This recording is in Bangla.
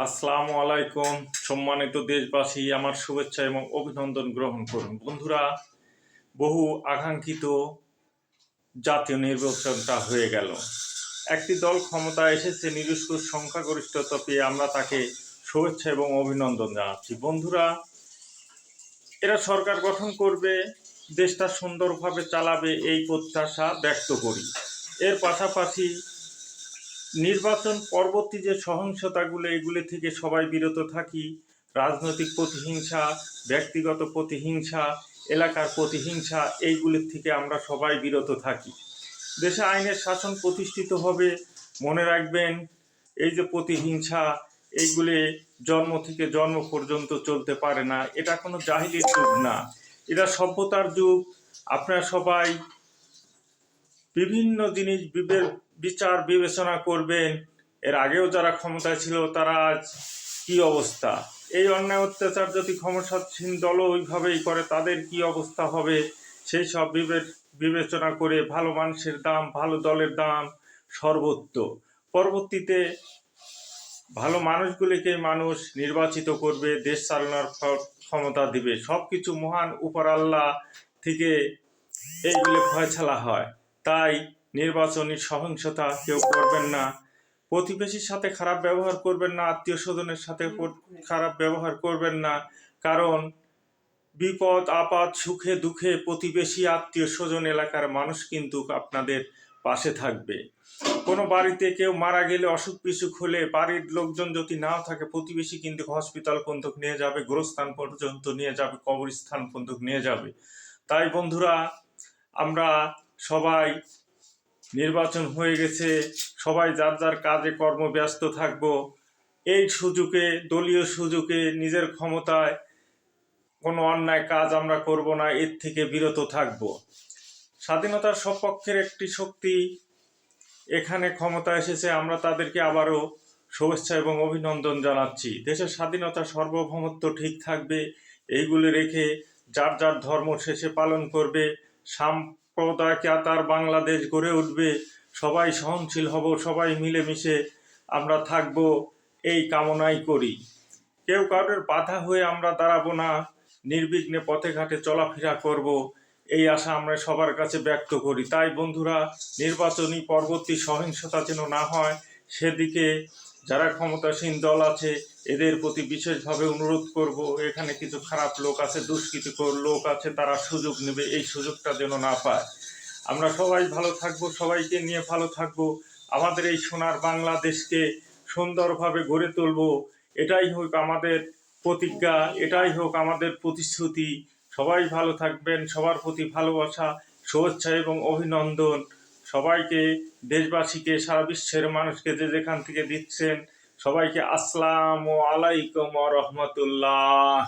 আসসালামু আলাইকুম। সম্মানিত দেশবাসী, আমার শুভেচ্ছা এবং অভিনন্দন গ্রহণ করুন। বন্ধুরা, বহু আকাঙ্ক্ষিত জাতীয় নির্বাচনটা হয়ে গেল। একটি দল ক্ষমতায় এসেছে, নিরঙ্কুশ সংখ্যাগরিষ্ঠতা পেয়ে আমরা তাকে শুভেচ্ছা এবং অভিনন্দন জানাচ্ছি। বন্ধুরা, এরা সরকার গঠন করবে, দেশটা সুন্দরভাবে চালাবে, এই প্রত্যাশা ব্যক্ত করি। এর পাশাপাশি নির্বাচন পরবর্তী যে সহিংসতাগুলো, এগুলি থেকে সবাই বিরত থাকি। রাজনৈতিক প্রতিহিংসা, ব্যক্তিগত প্রতিহিংসা, এলাকার প্রতিহিংসা, এইগুলির থেকে আমরা সবাই বিরত থাকি। দেশে আইনের শাসন প্রতিষ্ঠিত হবে। মনে রাখবেন, এই যে প্রতিহিংসা, এইগুলি জন্ম থেকে জন্ম পর্যন্ত চলতে পারে না। এটা কোনো জাহিলির যুগ না, এটা সভ্যতার যুগ। আপনারা সবাই বিভিন্ন জিনিস বিচার বিবেচনা করবেন। এর আগেও যারা ক্ষমতায় ছিল তারা আজ কি অবস্থা, এই অন্যায় অত্যাচার যদি ক্ষমতাসীন দলও ওইভাবেই করে, তাদের কি অবস্থা হবে, সেই সব বিবেচনা করে ভালো মানুষের দাম, ভালো দলের দাম সর্বত্র। পরবর্তীতে ভালো মানুষগুলিকে মানুষ নির্বাচিত করবে, দেশ চালানোর ক্ষমতা দিবে। সব কিছু মহান উপর আল্লাহ থেকে এইগুলি ফয়সালা হয়। তাই নির্বাচনী সহিংসতা কেউ করবেন না, প্রতিবেশীর সাথে খারাপ ব্যবহার করবেন না, আত্মীয় স্বজনের সাথে খারাপ ব্যবহার করবেন না। কারণ বিপদ আপদ, সুখে দুঃখে প্রতিবেশী, আত্মীয় স্বজন, এলাকার মানুষ কিন্তু আপনাদের পাশে থাকবে। কোনো বাড়িতে কেউ মারা গেলে, অসুখ বিসুখ হলে, বাড়ির লোকজন যদি নাও থাকে, প্রতিবেশী কিন্তু হসপিটাল পর্যন্ত নিয়ে যাবে, গোরস্থান পর্যন্ত নিয়ে যাবে, কবরস্থান পর্যন্ত নিয়ে যাবে। তাই বন্ধুরা, আমরা সবাই, নির্বাচন হয়ে গেছে, সবাই যার যার কাজে কর্ম ব্যস্ত থাকব। এই সুযোগে, দলীয় সুযোগে, নিজের ক্ষমতায় কোনো অন্যায় কাজ আমরা করব না, এর থেকে বিরত থাকব। স্বাধীনতার সপক্ষের একটি শক্তি এখানে ক্ষমতা এসেছে, আমরা তাদেরকে আবারও শুভেচ্ছা এবং অভিনন্দন জানাচ্ছি। দেশের স্বাধীনতা, সার্বভৌমত্ব ঠিক থাকবে, এইগুলি রেখে যার যার ধর্ম শেষে পালন করবে। সাম্প্রদায়িকতার বাংলাদেশ গড়ে উঠবে, সবাই সহনশীল হব, সবাই মিলেমিশে আমরা থাকব, এই কামনাই করি। কেউ কারোর বাধা হয়ে আমরা দাঁড়াবো না, নির্বিঘ্নে পথে ঘাটে চলাফেরা করব, এই আশা আমরা সবার কাছে ব্যক্ত করি। তাই বন্ধুরা, নির্বাচনী পরবর্তী সহিংসতা যেন না হয়, সেদিকে যারা ক্ষমতাসীন দল আছে এদের প্রতি বিশেষভাবে অনুরোধ করব। এখানে কিছু খারাপ লোক আছে, দুষ্কৃতিকর লোক আছে, তারা সুযোগ নেবে, এই সুযোগটা যেন না পায়। আমরা সবাই ভালো থাকবো, সবাইকে নিয়ে ভালো থাকবো, আমাদের এই সোনার বাংলাদেশকে সুন্দরভাবে গড়ে তুলব। এটাই হোক আমাদের প্রতিজ্ঞা, এটাই হোক আমাদের প্রতিশ্রুতি। সবাই ভালো থাকবেন, সবার প্রতি ভালোবাসা, শুভেচ্ছা এবং অভিনন্দন। সবাইকে, দেশবাসীকে, সারা বিশ্বের মানুষকে যে যেখান থেকে দিচ্ছেন, সবাইকে আসসালামু আলাইকুম ওয়া রাহমাতুল্লাহ।